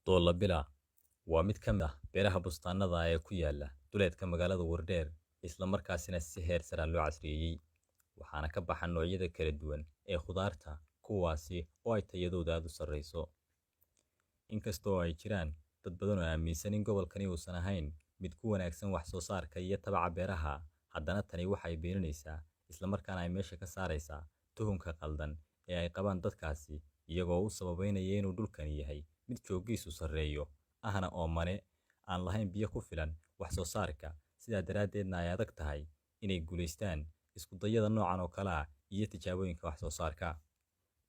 Doolla Bila waa mid ka mid ah beeraha bustaanada ee ku yaala duleedka magaalada Wardheer, isla markaasina si heer sare loo casriyeeyay. Waxaana ka baxa noocyada kala duwan ee khudaarta, kuwaasi oo ay tayadoodu aad u sarreyso. Inkastoo ay jiraan dad badan oo aaminsan in gobolkani uusan ahayn mid ku wanaagsan wax soo saarka iyo tabaca beeraha, haddana tani waxay beeninaysaa isla markaana ay meesha ka saaraysaa tuhunka qaldan ee ay qabaan dadkaasi, iyagoo u sababeynaya inuu dhulkani yahay mid joogiisu sarreeyo ahna oo mane aan lahayn biyo ku filan wax soo saarka, sidaa daraaddeedna ay adag tahay inay guulaystaan isku dayada noocan oo kale ah iyo tijaabooyinka wax soo saarka.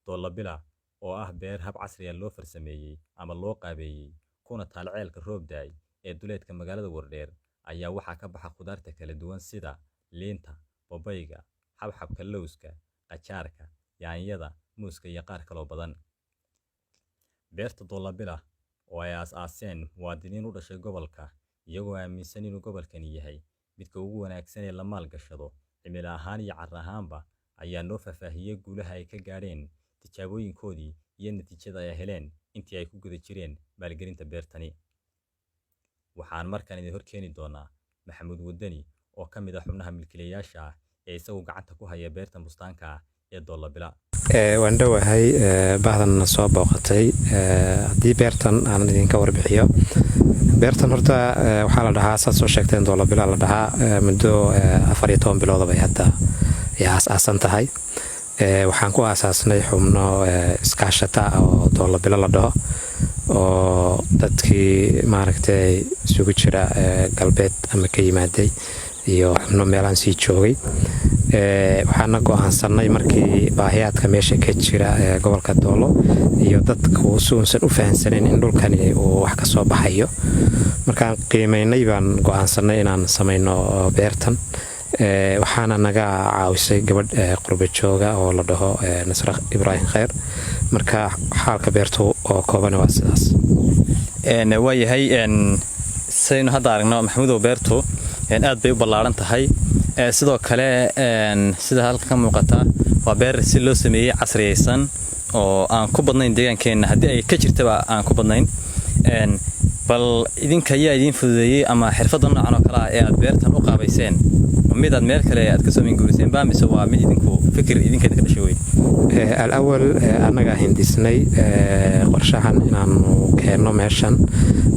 Doolla Bila oo ah beer hab casri ah loo farsameeyay ama loo qaabeeyay kuna taal ceelka roob daay ee duleedka magaalada Wardheer, ayaa waxaa ka baxa khudaarta kala duwan sida liinta, babayga, xabxabka lowska, qajaarka, yaanyada, muuska iyo qaar kaloo badan. Beerta Doolla Bila oo ay aas-aaseen muwaadiniin u dhashay gobolka, iyagoo aaminsan inuu gobolkani yahay midka ugu wanaagsan ee la maalgashado cimilo ahaan iyo carro ahaanba, ayaa noo faahfaahiyay guulaha ay ka gaadheen tijaabooyinkoodii iyo natiijada ay heleen intii ay ku guda jireen maalgelinta beertani. Waxaan markan idin hor keeni doonaa Maxamuud Wadani oo ka mid ah xubnaha milkiilayaasha ah ee isagu gacanta ku haya beerta bustaanka ah ee Doolla Bila. waan dhawahay bahdan soo booqatay haddii beertan aan idinka warbixiyo. beertan horta waxaa la dhahaa saad soo sheegteen Doolla Bila la dhahaa muddo 14 bilood bay hadda aas-aasan tahay. waxaan ku aasaasnay xubno iskaashata oo Doolla Bila la dhaho oo dadkii maaragtay isugu jira galbeed ama ka yimaaday iyo xubno meelaan sii joogay. waxaana go'aansanay markii baahiyaadka meesha ka jira gobolka Doolo iyo dadku suunsan u fahansaneen in dhulkani uu wax ka soo baxayo, markaan qiimeynay baan go'aansanay inaan samayno beertan. waxaana naga caawisay gabadh qurba jooga oo la dhaho Nasra Ibrahim Khair. marka xaalka beertu oo kooban waa sidaas. waayahay saynu hadda aragno Maxamuud beertu aad bay u ballaaran tahay, sidoo kale sida halka ka muuqata waa beer si loo sameeyay casriyeysan oo aan ku badnayn deegaankeena haddii ay ka jirtaba aan ku badnayn. bal idinka ayaa idin fududeeyay ama xirfadda noocan oo kale ah ee aad beertan u qaabayseen mid aad meel kale aad ka soo minguuriseen baa mise waa mid idinku fikir idinka ka dhashay weyn? الأول أنا هندسني qorshahan inaanu keenno meeshan,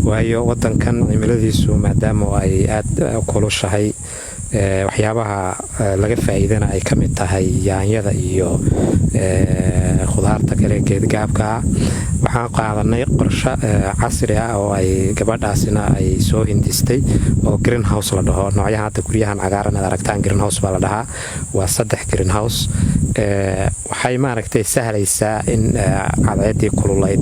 waayo wadankan cimiladiisu maadaama ay aad kulushahay, waxyaabaha laga faa'iidana ay kamid tahay yaanyada iyo khudaarta kale geedgaabka. waxaan qaadanay qorshe casri ah oo ay gabadhaasina ay soo hindistay oo greenhouse la dhaho. noocyaha hadda guryahan cagaaran aad aragtaan greenhouse baa la dhahaa, waa 3 greenhouse. waxay maaragtay sahlaysaa in cadceedii kululayd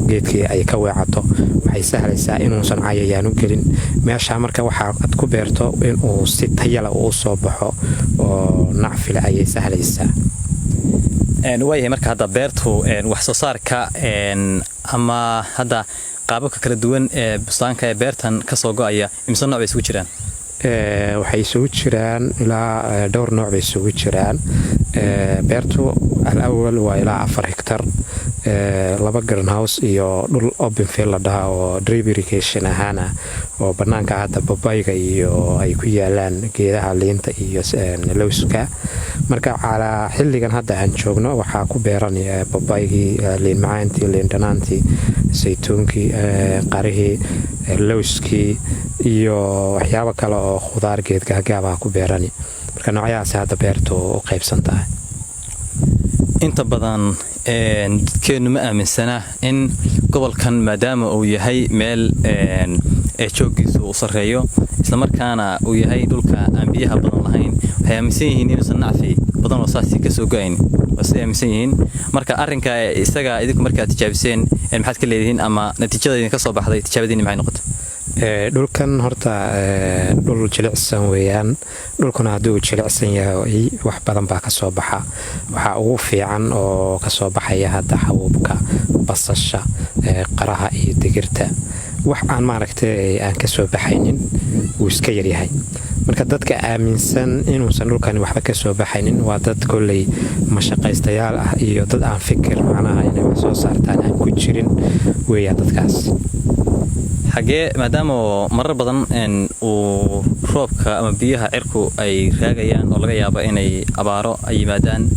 geedkii ay ka weecato, waxay sahlaysaa inuusan cayayaan u gelin meesha. marka waxa aad ku beerto inuu si tayala u soo baxo oo nacfile ayay sahlaysaa. waayahay marka hadda beertu wax soo saarka ama hadda qaababka kala duwan ee bustaanka ee beertan ka soo go'aya imisa nooc bay isugu jiraan? waxay isugu jiraan ilaa dhowr nooc bay isugu jiraan. beertu al-awwal waa ilaa 4 hektar, 2 greenhouse iyo dhul open field la dhahaa oo drip irrigation ahaana oo banaanka hadda babayga iyo ay ku yaalaan geedaha liinta iyo lowska. marka calaa xilligan hadda aan joogno waxaa ku beeran babaygii, liin macaantii, liin dhanaantii, saytuunkii, qarihii, lowskii iyo waxyaabo kale oo khudaar geedgaagaaba ku beerani. marka noocyahaas hadda beertu u qaybsan tahay. inta badan dadkeenu ma aaminsana in gobolkan maadaama uu yahay meel joogiisu u sarreeyo isla markaana uu yahay dhulka aan biyaha badan lahayn, waxay aaminsan yihiin inuusan nacfi badan oo saasi ka soo go'ayn, waa aaminsan yihiin. marka arrinka isaga idinku markaad tijaabiseen maxaad ka leedihiin ama natiijada idinka soo baxday tijaabadiinni maxay noqotay? dhulkan horta dhul jilicsan weeyaan. dhulkuna haddii uu jilicsan yahay wax badan baa ka soo baxa. waxaa ugu fiican oo ka soo baxaya hadda xabuubka, basasha, qaraha iyo digirta. wax aan maaragtay aan ka soo baxaynin wuu iska yaryahay. marka dadka aaminsan inuusan dhulkani waxba ka soo baxaynin waa dad kolley mashaqaystayaal ah iyo dad aan fikir macnaha inay wax soo saartaan aan ku jirin weeyaan dadkaas. xagee maadaama marar badan uu roobka ama biyaha cirku ay raagayaan oo laga yaabo inay abaaro ay yimaadaan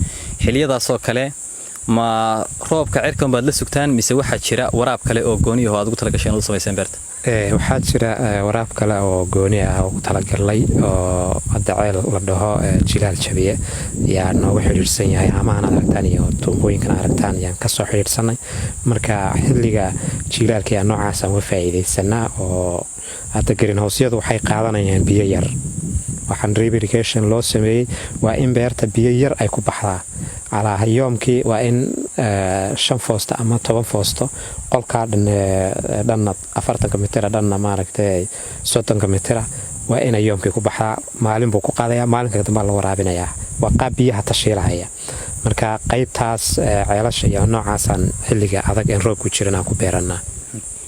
xilliyadaas oo kale ma roobka cirkan baad la sugtaan mise waxaa jira waraab kale oo gooni ah oo aad ugu talagashay inaad u samaysaan beerta? waxaa jira waraab kale oo gooni ah oo talagalay oo hadda ceel la dhaho jilaal jabiye yaa noogu xidhiidhsan yahay amahan aragtaan iyo tuumbooyinkan aragtaan yaan kasoo xidhiidhsanay. marka xilliga jilaalka noocaas aan uga faa'iidaysanaa oo hadda greenhouse-yadu waxay qaadanayaan biyo yar. waxaan drip irrigation loo sameeyey waa in beerta biyo yar ay ku baxdaa calaa yoomkii waa in 5 foosto ama 10 foosto qolkaa dhanna 40 mitir dhanna maaragtay 30 mitir waa in yoomkii ku baxdaa. maalin buu ku qaadayaa, maalinka dambe la waraabinayaa. waa qaab biyaha tashiilahaya. marka qaybtaas ceelasha iyo noocaasaan xilliga adag in roobku jirin aan ku beeranaa.